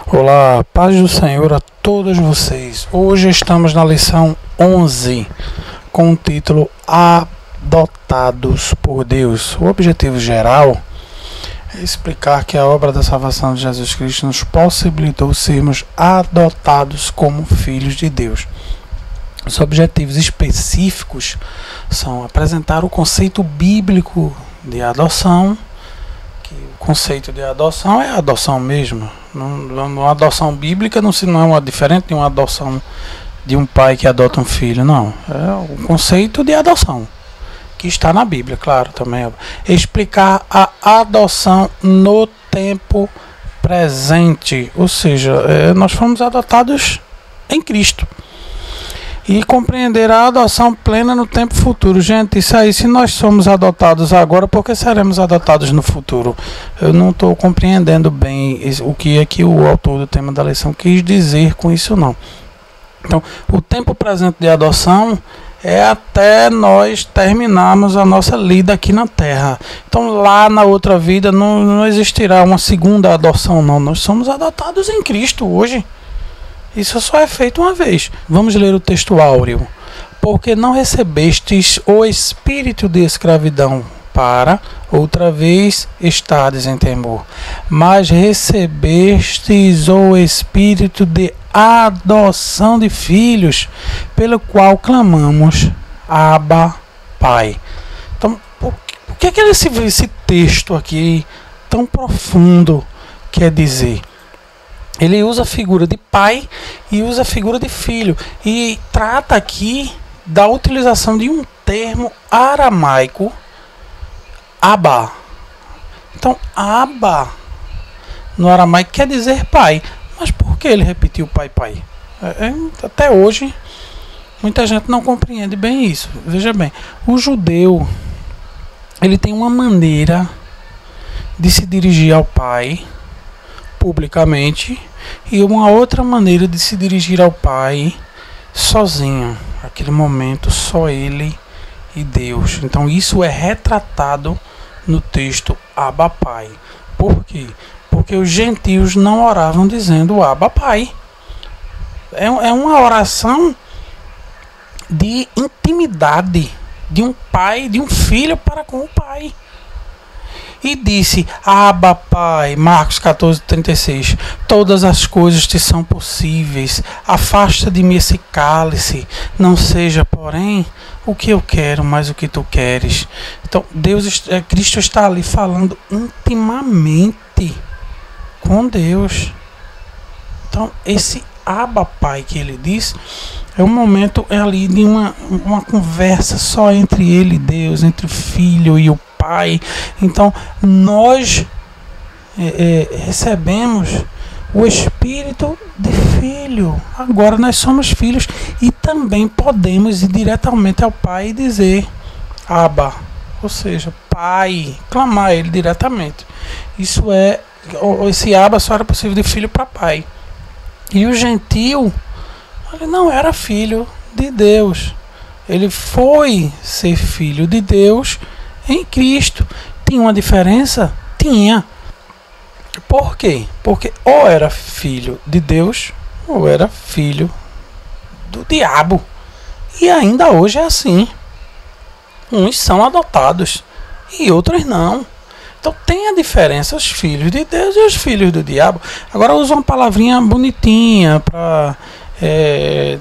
Olá, paz do Senhor a todos vocês. Hoje estamos na lição 11 com o título Adotados por Deus. O objetivo geral é explicar que a obra da salvação de Jesus Cristo nos possibilitou sermos adotados como filhos de Deus. Os objetivos específicos são apresentar o conceito bíblico de adoção, que o conceito de adoção é a adoção mesmo. Uma adoção bíblica não é uma diferente de uma adoção de um pai que adota um filho, não. É o conceito de adoção que está na Bíblia, claro, também. Explicar a adoção no tempo presente, ou seja, nós fomos adotados em Cristo. E compreender a adoção plena no tempo futuro. Gente, isso aí, se nós somos adotados agora, por que seremos adotados no futuro? Eu não estou compreendendo bem o que é que o autor do tema da lição quis dizer com isso, não. Então, o tempo presente de adoção é até nós terminarmos a nossa lida aqui na Terra. Então, lá na outra vida não existirá uma segunda adoção, não. Nós somos adotados em Cristo hoje. Isso só é feito uma vez. Vamos ler o texto áureo. Porque não recebestes o espírito de escravidão para, outra vez, estardes em temor. Mas recebestes o espírito de adoção de filhos, pelo qual clamamos, Abba, Pai. Então, o que é que esse texto aqui tão profundo quer dizer? Ele usa a figura de pai e usa a figura de filho. E trata aqui da utilização de um termo aramaico, Abba. Então, Abba no aramaico quer dizer pai. Mas por que ele repetiu pai? Até hoje, muita gente não compreende bem isso. Veja bem, o judeu, ele tem uma maneira de se dirigir ao pai publicamente e uma outra maneira de se dirigir ao pai sozinho, aquele momento só ele e Deus. Então isso é retratado no texto Abba Pai. Por quê? Porque os gentios não oravam dizendo Abba Pai. É uma oração de intimidade de um pai, de um filho para com o pai. E disse, Abba, Pai, Marcos 14:36, todas as coisas te são possíveis, afasta de mim esse cálice, não seja, porém, o que eu quero, mas o que tu queres. Então, Cristo está ali falando intimamente com Deus. Então, esse Abba, Pai que ele diz, é um momento ali de uma conversa só entre ele e Deus, entre o Filho e o Pai. Então nós recebemos o espírito de filho. Agora nós somos filhos e também podemos ir diretamente ao Pai e dizer Abba, ou seja, Pai, clamar ele diretamente. Esse Abba só era possível de filho para pai. E o gentio, ele não era filho de Deus. Ele foi ser filho de Deus em Cristo. Tinha uma diferença? Tinha. Por quê? Porque ou era filho de Deus ou era filho do diabo. E ainda hoje é assim. Uns são adotados e outros não. Então tem a diferença, os filhos de Deus e os filhos do diabo. Agora usa uma palavrinha bonitinha para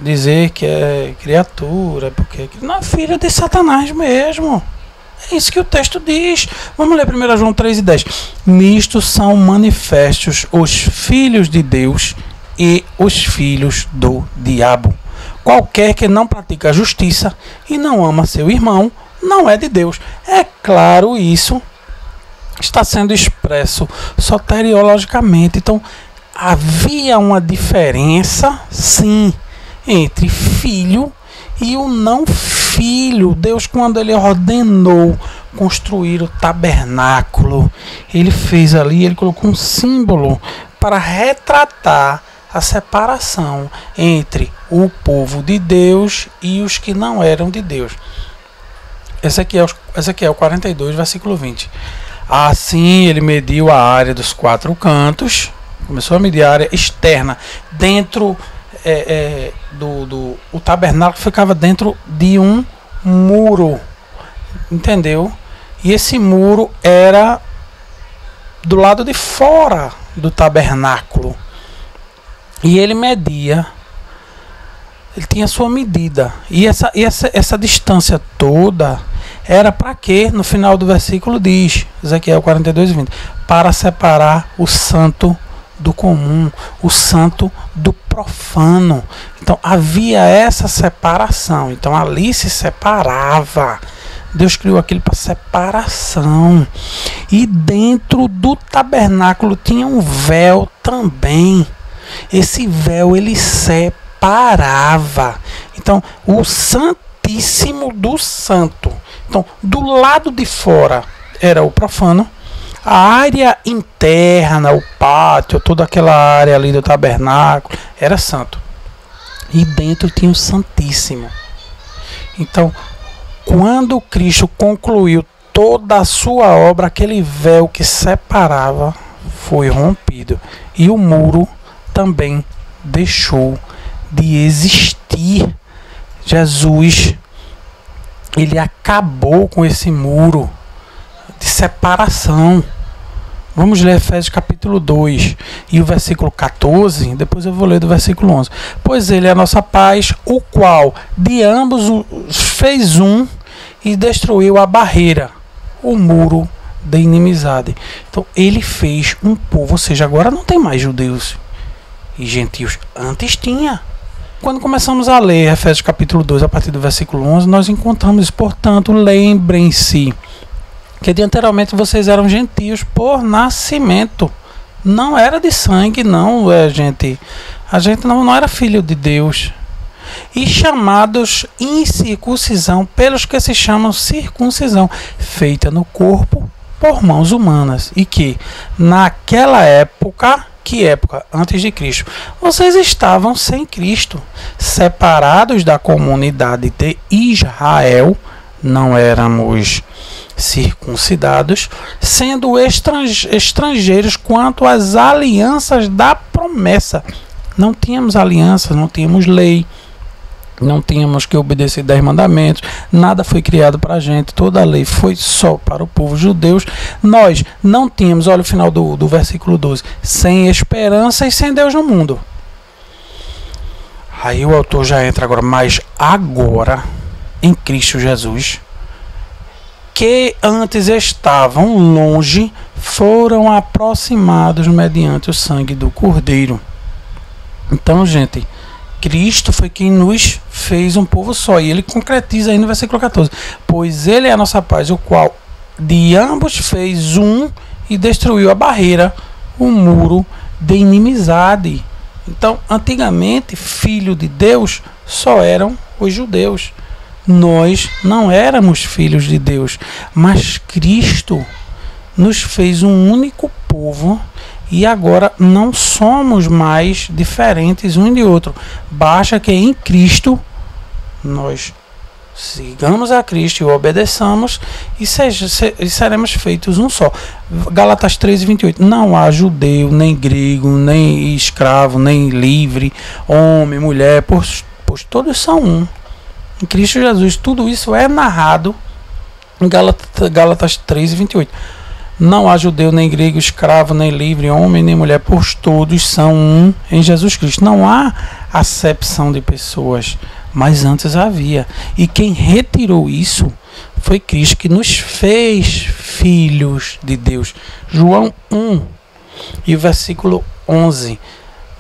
dizer que é criatura, porque não é filho de Satanás mesmo. É isso que o texto diz. Vamos ler 1 João 3:10. Nistos são manifestos os filhos de Deus e os filhos do diabo. Qualquer que não pratica a justiça e não ama seu irmão, não é de Deus. É claro, isso está sendo expresso soteriologicamente. Então, havia uma diferença, sim, entre filho e o não filho. Deus, quando ele ordenou construir o tabernáculo, ele fez ali, ele colocou um símbolo para retratar a separação entre o povo de Deus e os que não eram de Deus. Ezequiel 42, versículo 20. Assim ele mediu a área dos 4 cantos, Começou a medir a área externa. Dentro o tabernáculo ficava dentro de um muro. Entendeu? E esse muro era do lado de fora do tabernáculo. E ele media. Ele tinha sua medida. E essa distância toda era para quê? No final do versículo diz, Ezequiel 42:20, para separar o santo do comum, o santo do profano. Então havia essa separação. Então ali se separava. Deus criou aquilo para separação. E dentro do tabernáculo tinha um véu também. Esse véu ele separava. Então o Santíssimo do Santo. Então do lado de fora era o profano. A área interna, o pátio, toda aquela área ali do tabernáculo era santo. E dentro tinha o Santíssimo. Então, quando Cristo concluiu toda a sua obra, aquele véu que separava foi rompido. E o muro também deixou de existir. Jesus, ele acabou com esse muro de separação. Vamos ler Efésios capítulo 2 e o versículo 14, depois eu vou ler do versículo 11. Pois ele é a nossa paz, o qual de ambos fez um e destruiu a barreira, o muro da inimizade. Então ele fez um povo, ou seja, agora não tem mais judeus e gentios, antes tinha. Quando começamos a ler Efésios capítulo 2, a partir do versículo 11, nós encontramos isso. Portanto, lembrem-se que de anteriormente vocês eram gentios por nascimento. Não era de sangue, não, gente. A gente não era filho de Deus. E chamados incircuncisão pelos que se chamam circuncisão, feita no corpo por mãos humanas. E que, naquela época, que época? Antes de Cristo, vocês estavam sem Cristo, separados da comunidade de Israel, não éramos circuncidados, sendo estrangeiros quanto às alianças da promessa. Não tínhamos aliança, não tínhamos lei, não tínhamos que obedecer 10 mandamentos, nada foi criado para a gente, toda a lei foi só para o povo judeu. Nós não tínhamos, olha o final do versículo 12, sem esperança e sem Deus no mundo. Aí o autor já entra agora, mas agora, em Cristo Jesus, que antes estavam longe, foram aproximados mediante o sangue do Cordeiro. Então, gente, Cristo foi quem nos fez um povo só. E ele concretiza aí no versículo 14. Pois ele é a nossa paz, o qual de ambos fez um e destruiu a barreira, o muro de inimizade. Então, antigamente, filho de Deus só eram os judeus. Nós não éramos filhos de Deus, mas Cristo nos fez um único povo e agora não somos mais diferentes um de outro. Basta que em Cristo nós sigamos a Cristo e o obedeçamos e seremos feitos um só. Gálatas 3:28. Não há judeu, nem grego, nem escravo, nem livre, homem, mulher, pois todos são um. Em Cristo Jesus, tudo isso é narrado em Gálatas 3:28. Não há judeu, nem grego, escravo, nem livre, homem, nem mulher, pois todos são um em Jesus Cristo. Não há acepção de pessoas, mas antes havia. E quem retirou isso foi Cristo, que nos fez filhos de Deus. João 1 e o versículo 11.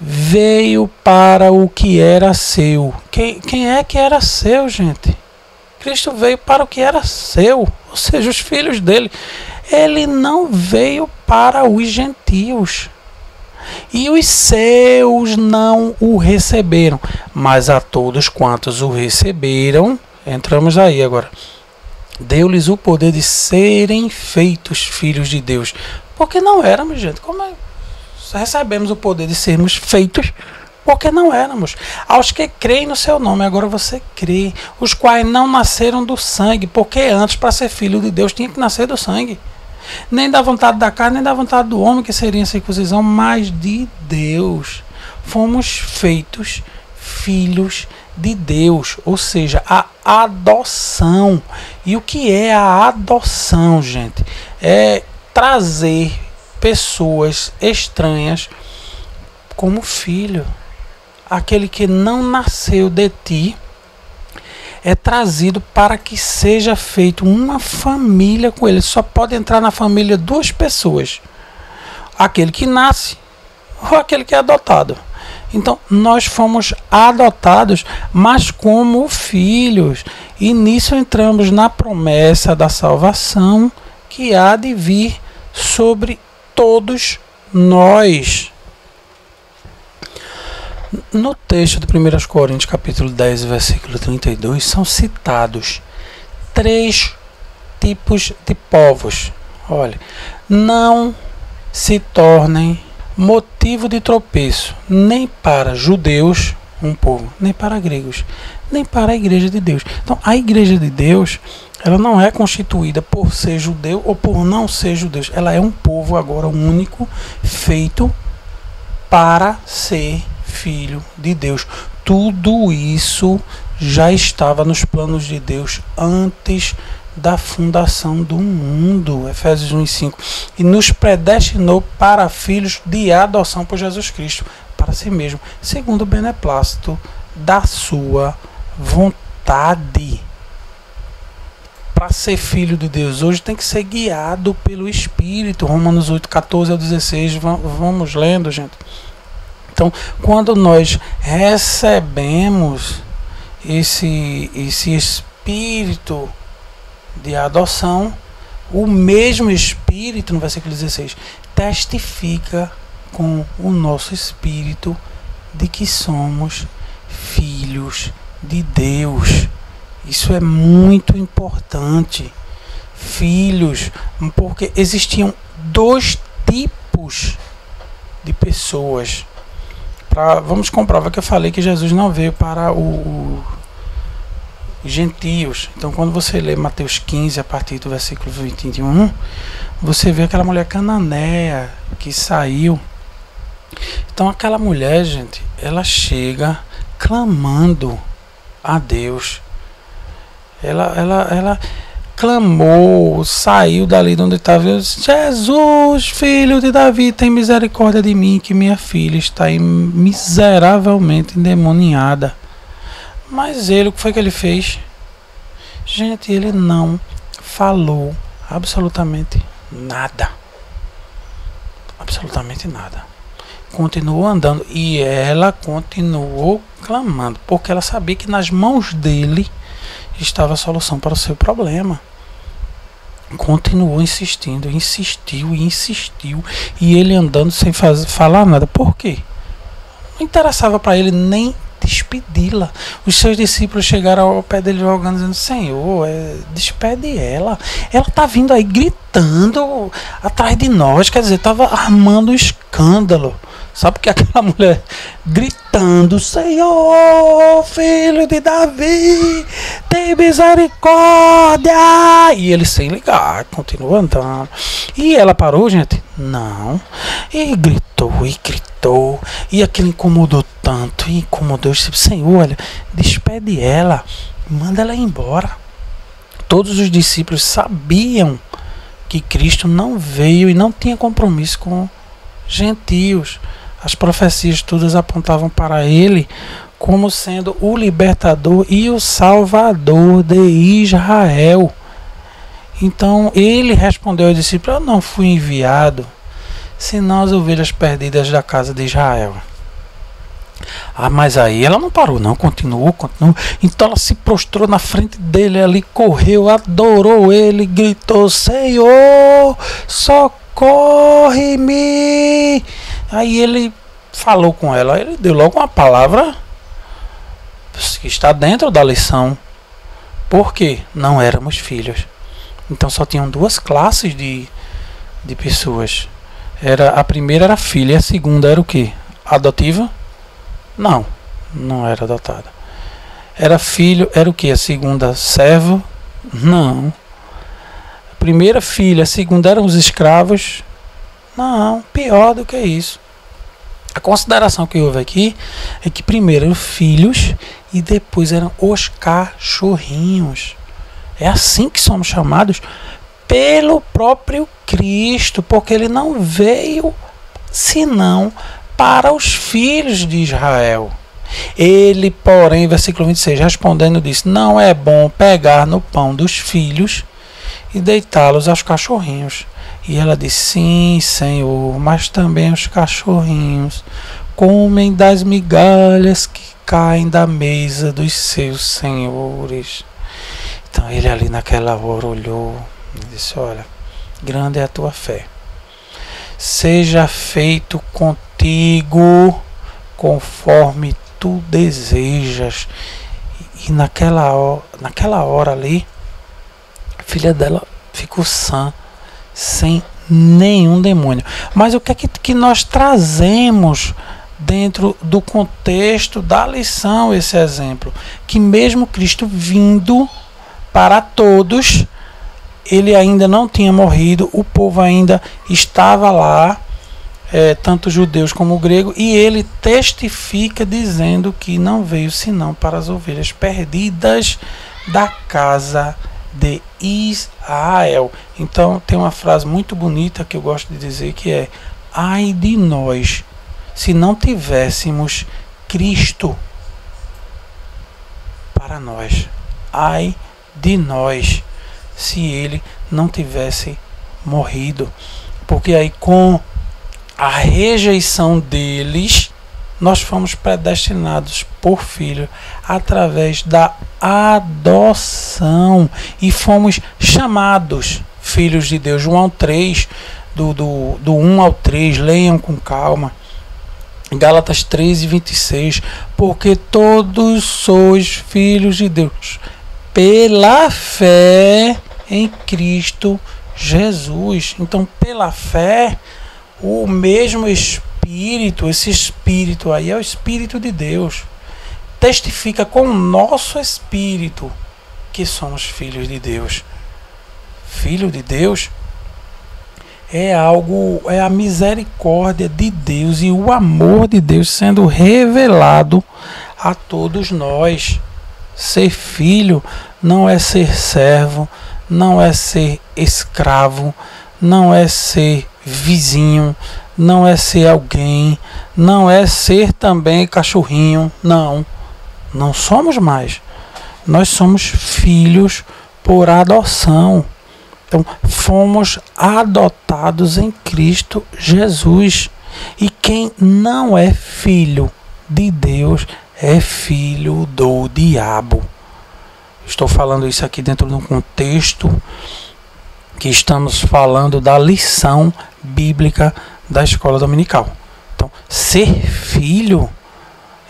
Veio para o que era seu. Quem é que era seu, gente? Cristo veio para o que era seu, ou seja, os filhos dele. Ele não veio para os gentios. E os seus não o receberam. Mas a todos quantos o receberam, entramos aí agora, deu-lhes o poder de serem feitos filhos de Deus. Porque não éramos, gente. Como é? Recebemos o poder de sermos feitos porque não éramos. Aos que creem no seu nome, agora você crê, os quais não nasceram do sangue, porque antes, para ser filho de Deus, tinha que nascer do sangue. Nem da vontade da carne, nem da vontade do homem, que seria a circuncisão, mas de Deus. Fomos feitos filhos de Deus, ou seja, a adoção. E o que é a adoção, gente? É trazer pessoas estranhas como filho. Aquele que não nasceu de ti é trazido para que seja feito uma família com ele. Só pode entrar na família duas pessoas: aquele que nasce ou aquele que é adotado. Então, nós fomos adotados, mas como filhos. E nisso entramos na promessa da salvação que há de vir sobre todos nós. No texto de 1 Coríntios, capítulo 10, versículo 32, são citados 3 tipos de povos. Olha, não se tornem motivo de tropeço nem para judeus, um povo, nem para gregos, nem para a igreja de Deus. Então, a igreja de Deus, ela não é constituída por ser judeu ou por não ser judeu. Ela é um povo agora único, feito para ser filho de Deus. Tudo isso já estava nos planos de Deus antes da fundação do mundo, Efésios 1:5, e nos predestinou para filhos de adoção por Jesus Cristo, para si mesmo, segundo o beneplácito da sua vontade. Para ser filho de Deus hoje tem que ser guiado pelo Espírito. Romanos 8:14-16, vamos lendo, gente. Então, quando nós recebemos esse Espírito de adoção, o mesmo Espírito, no versículo 16, testifica com o nosso espírito de que somos filhos de Deus. Isso é muito importante. Filhos, porque existiam 2 tipos de pessoas. Vamos comprovar que eu falei que Jesus não veio para os gentios. Então, quando você lê Mateus 15, a partir do versículo 21, você vê aquela mulher cananeia que saiu. Então, aquela mulher, gente, ela chega clamando a Deus. Ela clamou, saiu dali de onde estava. Jesus, filho de Davi, tem misericórdia de mim, que minha filha está miseravelmente endemoniada. Mas ele, o que foi que ele fez? Gente, ele não falou absolutamente nada. Absolutamente nada. Continuou andando e ela continuou clamando, porque ela sabia que nas mãos dele estava a solução para o seu problema. Continuou insistindo, insistiu e insistiu, e ele andando sem falar nada. Por quê? Não interessava para ele nem despedi-la. Os seus discípulos chegaram ao pé dele rogando, dizendo: Senhor, despede ela. Ela está vindo aí gritando atrás de nós. Quer dizer, estava armando escândalo. Sabe que aquela mulher gritando: Senhor, filho de Davi, tem misericórdia. E ele sem ligar, continua andando. E ela parou, gente? Não. E gritou, e gritou. E aquilo incomodou tanto, e incomodou. Eu disse: Senhor, olha, despede ela, manda ela embora. Todos os discípulos sabiam que Cristo não veio e não tinha compromisso com gentios. As profecias todas apontavam para ele como sendo o libertador e o salvador de Israel. Então ele respondeu ao discípulo: eu não fui enviado senão as ovelhas perdidas da casa de Israel. Mas aí ela não parou, não, continuou. Então ela se prostrou na frente dele ali, correu, adorou ele, gritou: Senhor, socorre-me. Aí ele falou com ela, ele deu logo uma palavra que está dentro da lição. Por quê? Não éramos filhos. Então só tinham 2 classes de pessoas. A primeira era filha, a segunda era o quê? Adotiva? Não era adotada. Era filho, era o quê? A segunda, servo? Não. primeira filha, a segunda eram os escravos. Não, pior do que isso. A consideração que houve aqui é que primeiro eram filhos e depois eram os cachorrinhos. É assim que somos chamados pelo próprio Cristo, porque ele não veio senão para os filhos de Israel. Ele, porém, versículo 26, respondendo, disse: não é bom pegar no pão dos filhos e deitá-los aos cachorrinhos. E ela disse: sim, Senhor, mas também os cachorrinhos comem das migalhas que caem da mesa dos seus senhores. Então ele ali naquela hora olhou e disse: olha, grande é a tua fé. Seja feito contigo conforme tu desejas. E naquela hora ali, a filha dela ficou sã, sem nenhum demônio. Mas o que é que nós trazemos dentro do contexto da lição, esse exemplo? Que mesmo Cristo vindo para todos, ele ainda não tinha morrido, o povo ainda estava lá, tanto judeus como grego, e ele testifica dizendo que não veio senão para as ovelhas perdidas da casa de Israel. Então tem uma frase muito bonita que eu gosto de dizer, que é: ai de nós se não tivéssemos Cristo para nós. Ai de nós se ele não tivesse morrido. Porque aí, com a rejeição deles, nós fomos predestinados por filho através da adoção e fomos chamados filhos de Deus. João 3, do 1 ao 3, leiam com calma. Gálatas 3 e 26, porque todos sois filhos de Deus pela fé em Cristo Jesus. Então, pela fé, o mesmo Espírito, esse Espírito aí é o Espírito de Deus, testifica com o nosso Espírito que somos filhos de Deus. Filho de Deus é a misericórdia de Deus e o amor de Deus sendo revelado a todos nós. Ser filho não é ser servo, não é ser escravo, não é ser vizinho, não é ser alguém, não é ser também cachorrinho. Não somos mais. Nós somos filhos por adoção. Então, fomos adotados em Cristo Jesus. E quem não é filho de Deus é filho do diabo. Estou falando isso aqui dentro de um contexto que estamos falando da lição bíblica da escola dominical. Então, ser filho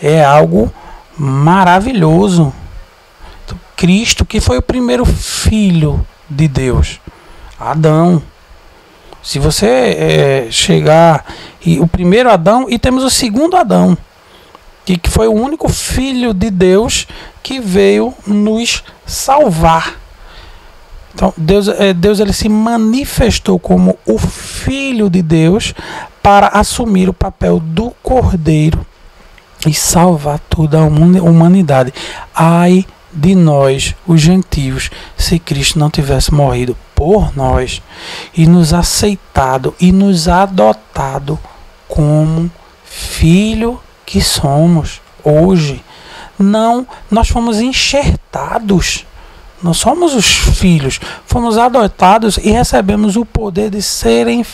é algo maravilhoso. Então, Cristo, que foi o primeiro filho de Deus, Adão. Se você chegar e o primeiro Adão, e temos o segundo Adão, que foi o único filho de Deus que veio nos salvar. Então Deus ele se manifestou como o Filho de Deus para assumir o papel do Cordeiro e salvar toda a humanidade. Ai de nós, os gentios, se Cristo não tivesse morrido por nós e nos aceitado e nos adotado como filho que somos hoje. Não, nós fomos enxertados. Nós somos os filhos, fomos adotados e recebemos o poder de sermos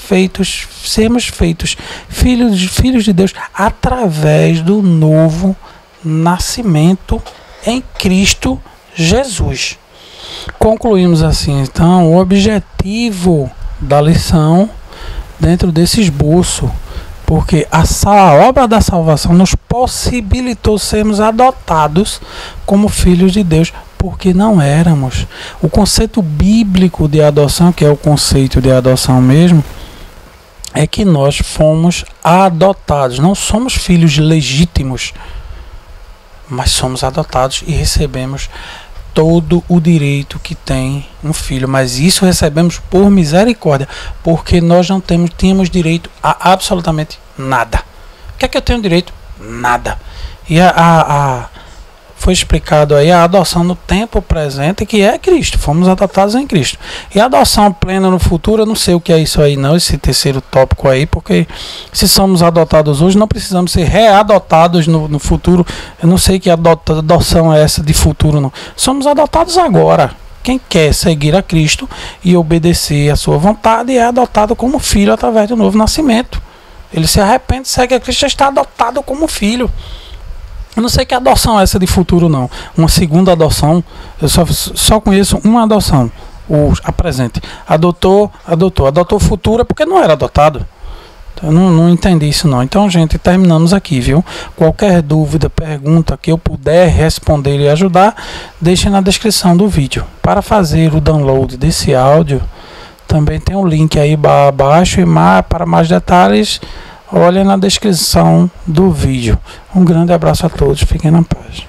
feitos filhos de Deus através do novo nascimento em Cristo Jesus. Concluímos assim, então, o objetivo da lição dentro desse esboço, porque a obra da salvação nos possibilitou sermos adotados como filhos de Deus, porque não éramos. O conceito bíblico de adoção, que é o conceito de adoção mesmo, é que nós fomos adotados. Não somos filhos legítimos, mas somos adotados e recebemos todo o direito que tem um filho, mas isso recebemos por misericórdia, porque nós não tínhamos direito a absolutamente nada. O que é que eu tenho direito? Nada. E foi explicado aí a adoção no tempo presente, que é Cristo. Fomos adotados em Cristo. E a adoção plena no futuro, eu não sei o que é isso aí não, esse terceiro tópico aí, porque se somos adotados hoje, não precisamos ser readotados no futuro. Eu não sei que adoção é essa de futuro, não. Somos adotados agora. Quem quer seguir a Cristo e obedecer a sua vontade é adotado como filho através do novo nascimento. Ele se arrepende, segue a Cristo, já está adotado como filho. Eu não sei que adoção é essa de futuro, não. Uma segunda adoção, eu só conheço uma adoção, a presente. Adotou futuro é porque não era adotado. Eu não entendi isso, não. Então, gente, terminamos aqui, viu? Qualquer dúvida, pergunta que eu puder responder e ajudar, deixe na descrição do vídeo. Para fazer o download desse áudio, também tem um link aí abaixo, e para mais detalhes, olha na descrição do vídeo. Um grande abraço a todos, fiquem na paz.